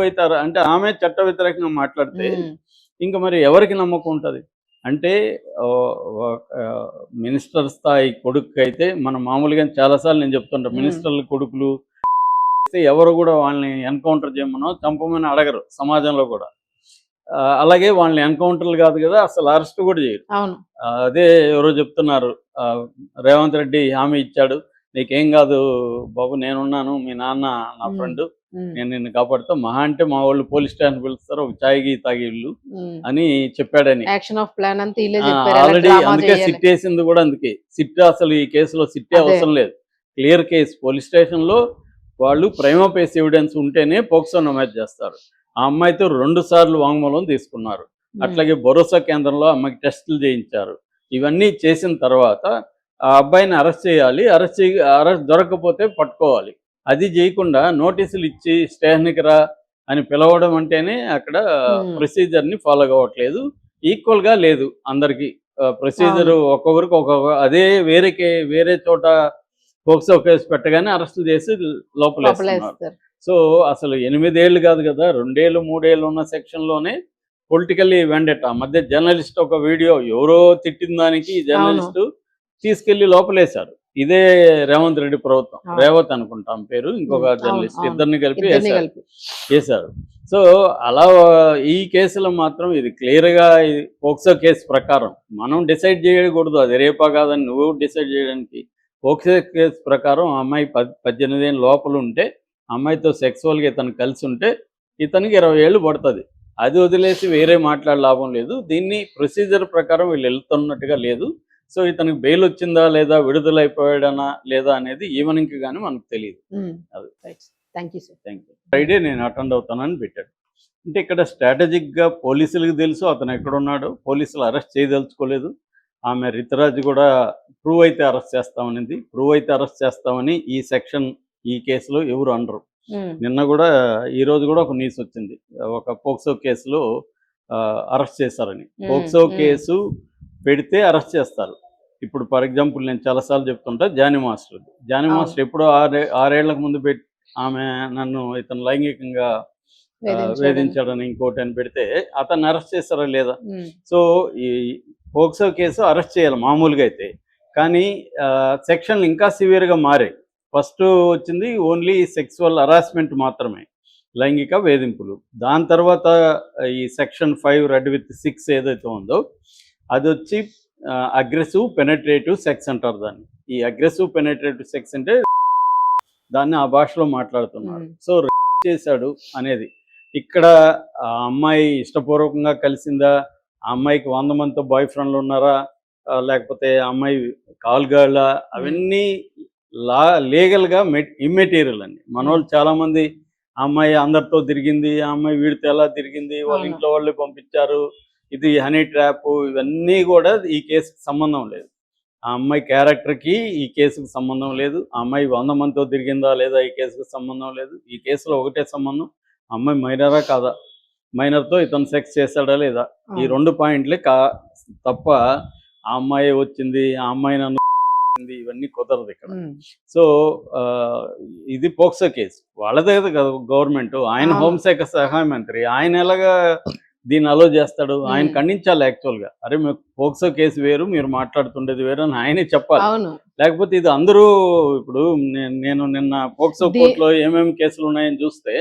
అవుతారు అంటే ఆమె చట్ట వ్యతిరేకంగా మాట్లాడితే ఉమ్, ఇంక మరి ఎవరికి నమ్మకం ఉంటుంది? అంటే మినిస్టర్ స్థాయి కొడుకు అయితే మనం మామూలుగా చాలాసార్లు నేను చెప్తుంటాను, ఉమ్, మినిస్టర్ల కొడుకులు అయితే ఎవరు కూడా వాళ్ళని ఎన్కౌంటర్ చేయమనో చంపమని అడగరు సమాజంలో కూడా. అలాగే వాళ్ళని ఎన్కౌంటర్లు కాదు కదా, అసలు అరెస్ట్ కూడా చేయరు. అవును. అదే ఎవరో చెప్తున్నారు, రేవంత్ రెడ్డి హామీ ఇచ్చాడు, నీకేం కాదు బాబు, నేనున్నాను, మీ నాన్న నా ఉమ్, ఫ్రెండ్, ఉమ్, నేను నిన్ను కాపాడుతా, మహా అంటే మా వాళ్ళు పోలీస్ స్టేషన్ పిలుస్తారు, ఒక ఛాయ్ గీ తాగి ఇల్లు ఉమ్. అని చెప్పాడని. యాక్షన్ ఆఫ్ ప్లాన్ అంతా వీళ్ళే చెప్పారు, ఎలా ఆల్రెడీ డ్రామా అందుకే చేయాలి. సిట్ వేసింది కూడా అందుకే. సిట్ అసలు ఈ కేసులో సిట్టే అదే. అవసరం లేదు. క్లియర్ కేసు పోలీస్ స్టేషన్లో వాళ్ళు ప్రైమా ఫేస్ ఎవిడెన్స్ ఉంటేనే పోక్సో నమోదు చేస్తారు. ఆ అమ్మాయితో 2 సార్లు వాంగ్మూలం తీసుకున్నారు. ఉమ్, అట్లాగే భరోసా కేంద్రంలో అమ్మాయికి టెస్టులు చేయించారు. ఇవన్నీ చేసిన తర్వాత ఆ అబ్బాయిని అరెస్ట్ చేయాలి. అరెస్ట్ దొరకకపోతే పట్టుకోవాలి. అది చేయకుండా నోటీసులు ఇచ్చి స్టేషన్కి రా అని పిలవడం అంటేనే అక్కడ ఉమ్. ప్రొసీజర్ని ఫాలో కావట్లేదు. ఈక్వల్గా లేదు అందరికీ. ప్రొసీజర్ అవును. ఒక్కొక్కరికి ఒక్కొక్క, అదే వేరే చోట పోక్సో కేసు పెట్టగానే అరెస్టులు చేసి లోపలేస్తున్నారు. లోపలేస్తారు. సో అసలు 8 ఏళ్ళు కాదు కదా, 2 ఏళ్ళు 3 ఏళ్ళు ఉన్న సెక్షన్లోనే పొలిటికల్లీ వెండెట్. ఆ మధ్య జర్నలిస్ట్ ఒక వీడియో ఎవరో తిట్టిన దానికి ఈ అవును. జర్నలిస్టు తీసుకెళ్లి లోపలేశారు. ఇదే రేవంత్ రెడ్డి ప్రభుత్వం, అవును. రేవత్ అనుకుంటాం పేరు, ఇంకొక అవును. జర్నలిస్ట్, అవును. ఇద్దరిని కలిపి ఇద్దరిని కలిపి. వేశారు. సో అలా ఈ కేసులో మాత్రం ఇది క్లియర్గా పోక్సో కేసు ప్రకారం మనం డిసైడ్ చేయకూడదు, అది రేపా కాదని నువ్వు డిసైడ్ చేయడానికి. పోక్సో కేసు ప్రకారం ఆ అమ్మాయి 18 ఏళ్ళ లోపల ఉంటే, అమ్మాయితో సెక్సువల్గా ఇతను కలిసి ఉంటే ఇతనికి 20 ఏళ్ళు పడుతుంది. అది వదిలేసి వేరే మాట్లాడే లాభం లేదు. దీన్ని ప్రొసీజర్ ప్రకారం వీళ్ళు వెళ్తున్నట్టుగా లేదు. సో ఇతనికి బెయిల్ వచ్చిందా లేదా, విడుదలైపోయాడనా లేదా అనేది ఈవెనింగ్కి కానీ మనకు తెలియదు. అది thank you sir. Thank you. Friday నేను అటెండ్ అవుతానని పెట్టాడు. అంటే ఇక్కడ స్ట్రాటజిక్గా పోలీసులకు తెలుసు అతను ఎక్కడున్నాడో, పోలీసులు అరెస్ట్ చేయదలుచుకోలేదు. ఆమె రితరాజ్ కూడా ప్రూవ్ అయితే అరెస్ట్ చేస్తామనింది. ప్రూవ్ అయితే అరెస్ట్ చేస్తామని ఈ సెక్షన్ ఈ కేసులో ఎవరు అనరు. నిన్న కూడా ఈరోజు కూడా ఒక న్యూస్ వచ్చింది, ఒక పోక్సో కేసులో అరెస్ట్ చేశారని. పోక్సో కేసు పెడితే అరెస్ట్ చేస్తారు. ఇప్పుడు ఫర్ ఎగ్జాంపుల్ నేను చాలాసార్లు చెప్తుంటా, జానీ మాస్టర్ ఎప్పుడో 6 ఏళ్లకు ముందు ఆమె నన్ను ఇతను లైంగికంగా వేధించాడని ఇంకోటి అని పెడితే అతన్ని అరెస్ట్ చేస్తారా లేదా? సో ఈ పోక్సో కేసు అరెస్ట్ చేయాలి మామూలుగా అయితే, కానీ సెక్షన్లు ఇంకా సివియర్గా మారాయి. ఫస్ట్ వచ్చింది ఓన్లీ సెక్సువల్ హరాస్మెంట్ మాత్రమే, లైంగిక వేధింపులు. దాని తర్వాత ఈ సెక్షన్ 5 రెడ్ విత్ 6 ఏదైతే ఉందో అది వచ్చి అగ్రెసివ్ పెనట్రేటివ్ సెక్స్ అంటారు దాన్ని. ఈ అగ్రెసివ్ పెనట్రేటివ్ సెక్స్ అంటే దాన్ని ఆ భాషలో మాట్లాడుతున్నారు. సో చేశాడు అనేది ఇక్కడ ఆ అమ్మాయి ఇష్టపూర్వకంగా కలిసిందా, ఆ అమ్మాయికి 100 మందితో బాయ్ ఫ్రెండ్లు ఉన్నారా, లేకపోతే ఆ అమ్మాయి కాల్గాళ్ళ, అవన్నీ లీగల్గా ఇమ్మెటీరియల్ అండి. మన వాళ్ళు చాలామంది ఆ అమ్మాయి అందరితో తిరిగింది, ఆ అమ్మాయి వీడితో ఎలా తిరిగింది, వాళ్ళ ఇంట్లో వాళ్ళే పంపించారు, ఇది హనీ ట్రాప్, ఇవన్నీ కూడా ఈ కేసుకి సంబంధం లేదు. ఆ అమ్మాయి క్యారెక్టర్కి ఈ కేసుకు సంబంధం లేదు. ఆ అమ్మాయి 100 మందితో తిరిగిందా లేదా ఈ కేసుకు సంబంధం లేదు. ఈ కేసులో ఒకటే సంబంధం, అమ్మాయి మైనరా కాదా, మైనర్తో ఇతను సెక్స్ చేశాడా లేదా, ఈ 2 పాయింట్లే తప్ప ఆ అమ్మాయి వచ్చింది, ఆ అమ్మాయి నన్ను ఇవన్నీ కుదరదు ఇక్కడ. సో ఇది పోక్సో కేసు వాళ్ళదే కదా గవర్నమెంట్, ఆయన హోంశాఖ సహాయ మంత్రి, ఆయన ఎలాగా దీన్ని అలో చేస్తాడు? ఆయన ఖండించాలి యాక్చువల్గా. అరే మీకు పోక్సో కేసు వేరు, మీరు మాట్లాడుతుండేది వేరు అని ఆయనే చెప్పాలి. లేకపోతే ఇది అందరూ ఇప్పుడు నేను నిన్న పోక్సో కోర్టులో ఏమేమి కేసులు ఉన్నాయని చూస్తే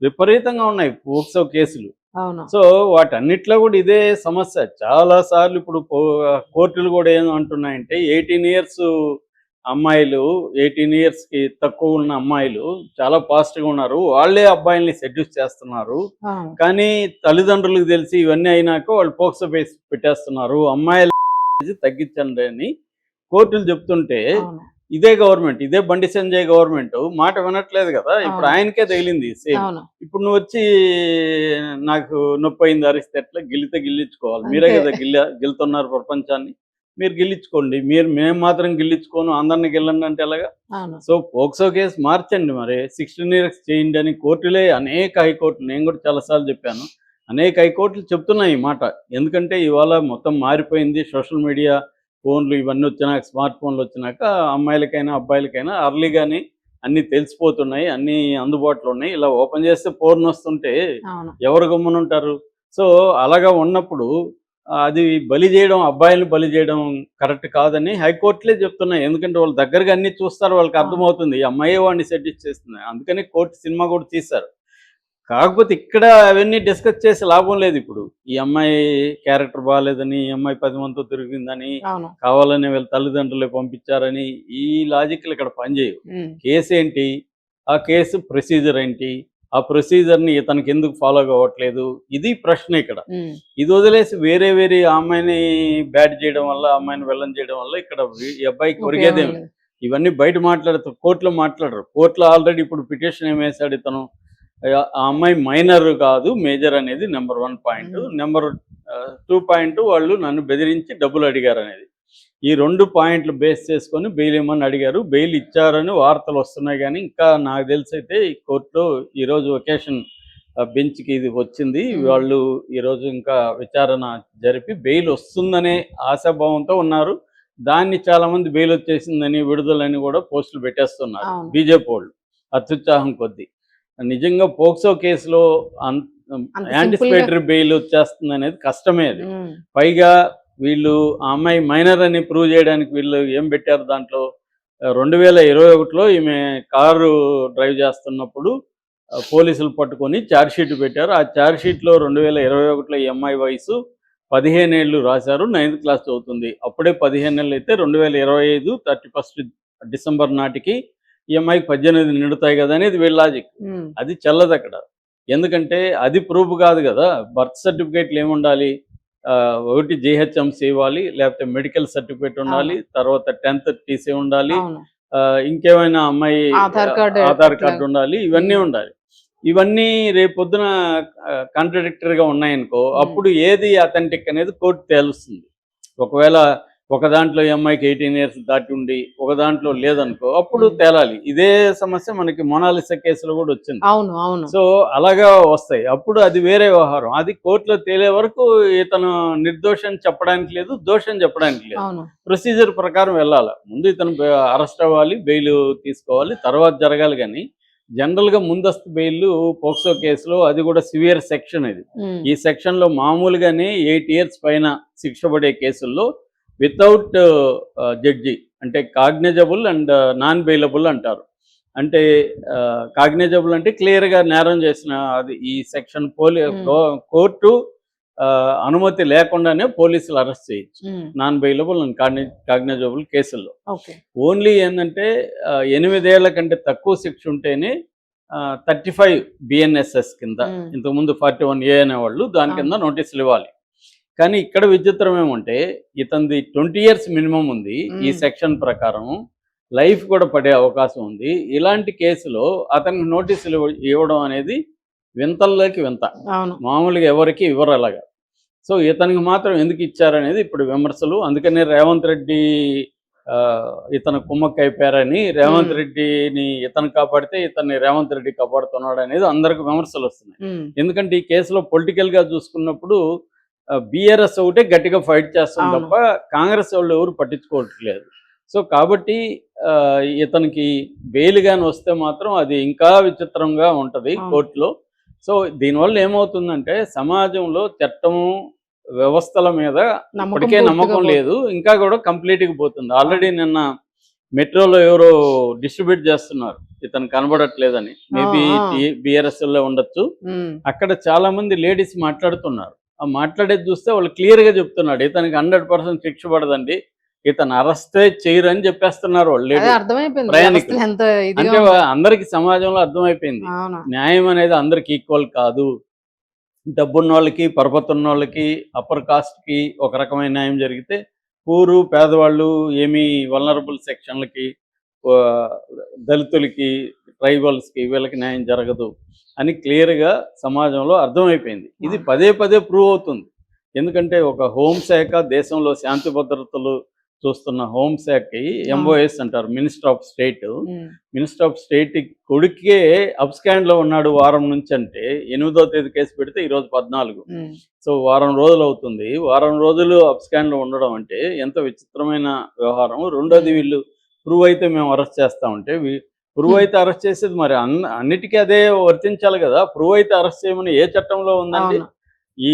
విపరీతంగా ఉన్నాయి పోక్సో కేసులు. సో వాటన్నిట్లో కూడా ఇదే సమస్య. చాలా సార్లు ఇప్పుడు కోర్టులు కూడా ఏం అంటున్నాయంటే 18 ఇయర్స్ అమ్మాయిలు, 18 ఇయర్స్కి తక్కువ ఉన్న అమ్మాయిలు చాలా ఫాస్ట్గా ఉన్నారు, వాళ్ళే అబ్బాయిల్ని సెడ్యూస్ చేస్తున్నారు, కానీ తల్లిదండ్రులకు తెలిసి ఇవన్నీ అయినాక వాళ్ళు పోక్సో పెట్టేస్తున్నారు, అమ్మాయిలు తగ్గించండి అని కోర్టులు చెప్తుంటే ఇదే గవర్నమెంట్, ఇదే బండి సంజయ్ గవర్నమెంట్ మాట వినట్లేదు కదా. ఇప్పుడు ఆయనకే తగిలింది సేమ్. ఇప్పుడు నువ్వు వచ్చి నాకు నొప్పి అయింది అరిస్తే ఎట్లా, గిల్లించుకోవాలి, మీరే కదా గిల్లుతున్నారు ప్రపంచాన్ని, మీరు గిల్లించుకోండి. మేము మాత్రం గిల్లించుకోను, అందరిని గిల్లండి అంటే ఎలాగా? సో పోక్సో కేసు మార్చండి, మరి 16 ఇయర్స్ చేయండి అని కోర్టులే, అనేక హైకోర్టులు, నేను కూడా చాలాసార్లు చెప్పాను, అనేక హైకోర్టులు చెప్తున్నాయి ఈ మాట. ఎందుకంటే ఇవాళ మొత్తం మారిపోయింది, సోషల్ మీడియా, ఫోన్లు ఇవన్నీ వచ్చినాక, స్మార్ట్ ఫోన్లు వచ్చినాక అమ్మాయిలకైనా అబ్బాయిలకైనా అర్లీగానే అన్నీ తెలిసిపోతున్నాయి, అన్నీ అందుబాటులో ఉన్నాయి. ఇలా ఓపెన్ చేస్తే పోర్న్ వస్తుంటే అవును. ఎవరు గమ్మునుంటారు? సో అలాగా ఉన్నప్పుడు అది బలి చేయడం, అబ్బాయిల్ని బలి చేయడం కరెక్ట్ కాదని హైకోర్టులే చెప్తున్నాయి. ఎందుకంటే వాళ్ళు దగ్గరగా అన్నీ చూస్తారు, వాళ్ళకి అవును. అర్థమవుతుంది. ఈ అమ్మాయే వాడిని సెటిల్ చేస్తుంది. అందుకని కోర్టు సినిమా కూడా తీశారు. కాకపోతే ఇక్కడ అవన్నీ డిస్కస్ చేసే లాభం లేదు ఇప్పుడు. ఈ అమ్మాయి క్యారెక్టర్ బాగాలేదని, ఈ అమ్మాయి 10 మందితో తిరిగిందని, అవును. కావాలని వీళ్ళ తల్లిదండ్రులే పంపించారని ఈ లాజిక్లు ఇక్కడ పనిచేయవు. కేసు ఏంటి? ఆ కేసు ప్రొసీజర్ ఏంటి? ఆ ప్రొసీజర్ని ఇతనికి ఎందుకు ఫాలో కావట్లేదు? ఇది ప్రశ్న ఇక్కడ. ఇది వదిలేసి వేరే వేరే ఆ అమ్మాయిని బ్యాడ్ చేయడం వల్ల, ఆ అమ్మాయిని విలన్ చేయడం వల్ల ఇక్కడ ఈ అబ్బాయికి ఒరిగేదేమి. ఇవన్నీ బయట మాట్లాడుతూ కోర్టులో మాట్లాడరు. కోర్టులో ఆల్రెడీ ఇప్పుడు పిటిషన్ ఏం వేశాడు ఇతను, ఆ అమ్మాయి మైనర్ కాదు మేజర్ అనేది నెంబర్ 1 పాయింట్. నెంబర్ 2 పాయింట్ వాళ్ళు నన్ను బెదిరించి డబ్బులు అడిగారు అనేది. ఈ 2 పాయింట్లు బేస్ చేసుకొని బెయిల్ ఇమ్మని అడిగారు. బెయిల్ ఇచ్చారని వార్తలు వస్తున్నాయి. కానీ ఇంకా నాకు తెలిసి అయితే ఈ కోర్టులో ఈరోజు ఒకేషన్ బెంచ్కి ఇది వచ్చింది. వాళ్ళు ఈరోజు ఇంకా విచారణ జరిపి బెయిల్ వస్తుందనే ఆశాభావంతో ఉన్నారు. దాన్ని చాలామంది బెయిల్ వచ్చేసిందని, విడుదలని కూడా పోస్టులు పెట్టేస్తున్నారు బీజేపీ వాళ్ళు అత్యుత్సాహం కొద్దీ. నిజంగా పోక్సో కేసులో యాంటిసిపేటరీ బెయిల్ వచ్చేస్తుంది అనేది కష్టమే. అది పైగా వీళ్ళు ఆ అమ్మాయి మైనర్ అని ప్రూవ్ చేయడానికి వీళ్ళు ఏం పెట్టారు దాంట్లో, 2021లో ఈమె కారు డ్రైవ్ చేస్తున్నప్పుడు పోలీసులు పట్టుకొని ఛార్జ్షీట్ పెట్టారు. ఆ ఛార్జ్షీట్లో 2021లో ఈ అమ్మాయి వయసు 15 ఏళ్ళు రాశారు. 9th క్లాస్ చదువుతుంది. అప్పుడే 15 ఏళ్ళు అయితే 2025 31 డిసెంబర్ నాటికి ఈ అమ్మాయికి 18 నిండుతాయి కదా అనేది వీళ్ళ లాజిక్. అది చెల్లదు అక్కడ. ఎందుకంటే అది ప్రూఫ్ కాదు కదా. బర్త్ సర్టిఫికేట్లు ఏముండాలి? ఒకటి జీహెచ్ఎంసీ ఇవ్వాలి, లేకపోతే మెడికల్ సర్టిఫికేట్ ఉండాలి, తర్వాత 10th టీసీ ఉండాలి, ఇంకేమైనా అమ్మాయి ఆధార్ కార్డు ఉండాలి, ఇవన్నీ ఉండాలి. ఇవన్నీ రేపొద్దున కాంట్రడిక్టరీగా ఉన్నాయనుకో, అప్పుడు ఏది అథెంటిక్ అనేది కోర్టు తేలుస్తుంది. ఒకవేళ ఒక దాంట్లో ఈ అమ్మాయికి 18 ఇయర్స్ దాటి ఉండి ఒక దాంట్లో లేదనుకో, అప్పుడు తేలాలి. ఇదే సమస్య మనకి మొనాలిసా కేసులో కూడా వచ్చింది. సో అలాగా వస్తాయి. అప్పుడు అది వేరే వ్యవహారం. అది కోర్టులో తేలే వరకు ఇతను నిర్దోషం చెప్పడానికి లేదు, దోషం చెప్పడానికి లేదు. ప్రొసీజర్ ప్రకారం వెళ్ళాలి. ముందు ఇతను అరెస్ట్ అవ్వాలి, బెయిల్ తీసుకోవాలి, తర్వాత జరగాలి. కానీ జనరల్గా ముందస్తు బెయిల్ పోక్సో కేసులో అది కూడా సివియర్ సెక్షన్. ఇది ఈ సెక్షన్లో మామూలుగానే 8 ఇయర్స్ పైన శిక్ష పడే కేసుల్లో వితౌట్ జడ్జి అంటే కాగ్నిజబుల్ అండ్ నాన్ బెయిలబుల్ అంటారు. అంటే కాగ్నిజబుల్ అంటే క్లియర్గా నేరం చేసిన అది ఈ సెక్షన్ కోర్టు అనుమతి లేకుండానే పోలీసులు అరెస్ట్ చేయొచ్చు. నాన్ బెయిలబుల్ అండ్ కాగ్నిజబుల్ కేసుల్లో ఓన్లీ ఏంటంటే 8 ఏళ్ల కంటే తక్కువ శిక్ష ఉంటేనే 35 BNSS కింద, ఇంతకుముందు 41A అనేవాళ్ళు, దాని కింద నోటీసులు ఇవ్వాలి. కానీ ఇక్కడ విచిత్రం ఏమంటే ఇతనిది 20 ఇయర్స్ మినిమం ఉంది. ఈ సెక్షన్ ప్రకారం లైఫ్ కూడా పడే అవకాశం ఉంది. ఇలాంటి కేసులో అతనికి నోటీసులు ఇవ్వడం అనేది వింతల్లోకి వింత. మామూలుగా ఎవరికి ఇవ్వరు అలాగా. సో ఇతనికి మాత్రం ఎందుకు ఇచ్చారనేది ఇప్పుడు విమర్శలు. అందుకనే రేవంత్ రెడ్డి ఇతను కుమ్మక్క అయిపోయారని, రేవంత్ రెడ్డిని ఇతను కాపాడితే ఇతన్ని రేవంత్ రెడ్డి కాపాడుతున్నాడు అనేది అందరికి విమర్శలు వస్తున్నాయి. ఎందుకంటే ఈ కేసులో పొలిటికల్గా చూసుకున్నప్పుడు బీఆర్ఎస్ ఒకటే గట్టిగా ఫైట్ చేస్తాం తప్ప కాంగ్రెస్ వాళ్ళు ఎవరు పట్టించుకోవట్లేదు. సో కాబట్టి ఇతనికి బెయిల్ గాని వస్తే మాత్రం అది ఇంకా విచిత్రంగా ఉంటుంది కోర్టులో. సో దీనివల్ల ఏమవుతుందంటే సమాజంలో చట్టము వ్యవస్థల మీద ఇప్పటికే నమ్మకం లేదు, ఇంకా కూడా కంప్లీట్గా పోతుంది. ఆల్రెడీ నిన్న మెట్రోలో ఎవరో డిస్ట్రిబ్యూట్ చేస్తున్నారు, ఇతను కనబడట్లేదని. మేబీ బీఆర్ఎస్లో ఉండొచ్చు. అక్కడ చాలా మంది లేడీస్ మాట్లాడుతున్నారు. ఆ మాట్లాడేది చూస్తే వాళ్ళు క్లియర్గా చెప్తున్నాడు ఇతనికి 100% శిక్ష పడదండి, ఇతను అరెస్టే చేయరు అని చెప్పేస్తున్నారు వాళ్ళు ప్రయాణికులు. అంటే అందరికి సమాజంలో అర్థమైపోయింది న్యాయం అనేది అందరికి ఈక్వల్ కాదు. డబ్బున్న వాళ్ళకి, పరపతున్న వాళ్ళకి, అప్పర్ కాస్ట్కి ఒక రకమైన న్యాయం జరిగితే పూరు పేదవాళ్ళు, ఏమీ వల్నరబుల్ సెక్షన్లకి, దళితులకి, ట్రైబల్స్కి వీళ్ళకి న్యాయం జరగదు అని క్లియర్గా సమాజంలో అర్థమైపోయింది. ఇది పదే పదే ప్రూవ్ అవుతుంది. ఎందుకంటే ఒక హోంశాఖ, దేశంలో శాంతి భద్రతలు చూస్తున్న హోంశాఖకి MOS అంటారు, minister of state. Minister of state కొడుకే అబ్స్కాండ్లో ఉన్నాడు వారం నుంచి. అంటే 8వ తేదీ కేసు పెడితే ఈరోజు 14. సో వారం రోజులు అవుతుంది. వారం రోజులు అబ్స్కాండ్లో ఉండడం అంటే ఎంత విచిత్రమైన వ్యవహారం. రెండోది వీళ్ళు ప్రూవ్ అయితే మేము అరెస్ట్ చేస్తామంటే ప్రూవ్ Hmm. అయితే అరెస్ట్ చేసేది మరి అన్నిటికీ అదే వర్తించాలి కదా. ప్రూవ్ అయితే అరెస్ట్ చేయమని ఏ చట్టంలో ఉందండి? అవును